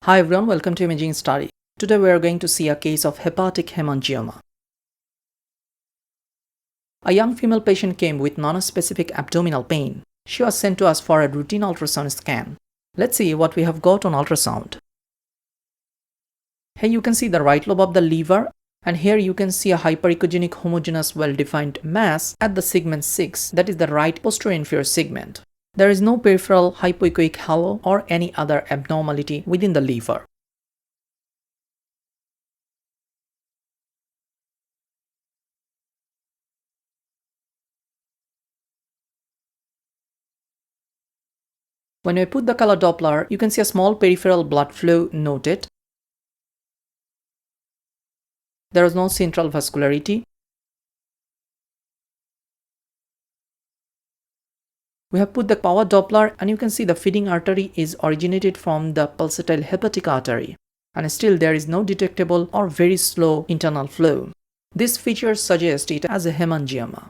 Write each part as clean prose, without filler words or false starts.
Hi everyone, welcome to Imaging Study. Today we are going to see a case of hepatic hemangioma. A young female patient came with nonspecific abdominal pain. She was sent to us for a routine ultrasound scan. Let's see what we have got on ultrasound. Here you can see the right lobe of the liver, and here you can see a hyperechogenic homogeneous well-defined mass at the segment 6, that is the right postero-inferior segment. There is no peripheral hypoechoic halo or any other abnormality within the liver. When we put the color Doppler, you can see a small peripheral blood flow noted. There is no central vascularity. We have put the power Doppler and you can see the feeding artery is originated from the pulsatile hepatic artery. And still there is no detectable or very slow internal flow. This feature suggests it as a hemangioma.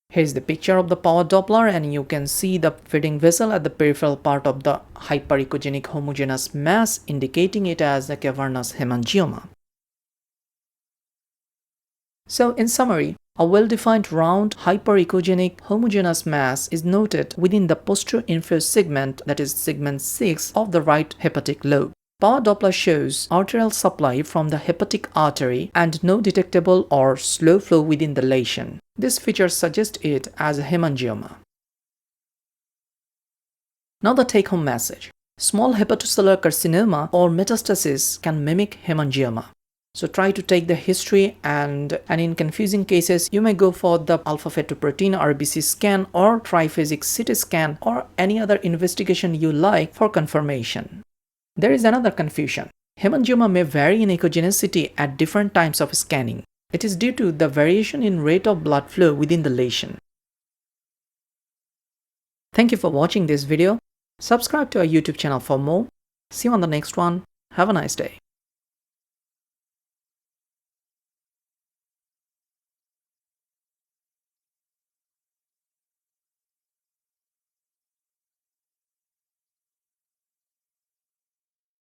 Here is the picture of the power Doppler and you can see the feeding vessel at the peripheral part of the hyperechogenic homogeneous mass, indicating it as a cavernous hemangioma. So in summary, a well-defined round hyperechogenic homogeneous mass is noted within the postero-inferior segment, that is segment 6 of the right hepatic lobe. Power Doppler shows arterial supply from the hepatic artery and no detectable or slow flow within the lesion. This feature suggests it as a hemangioma. Now the take-home message. Small hepatocellular carcinoma or metastasis can mimic hemangioma. So try to take the history and in confusing cases, you may go for the alpha-fetoprotein RBC scan or triphasic CT scan or any other investigation you like for confirmation. There is another confusion. Hemangioma may vary in echogenicity at different times of scanning. It is due to the variation in rate of blood flow within the lesion. Thank you for watching this video. Subscribe to our YouTube channel for more. See you on the next one. Have a nice day.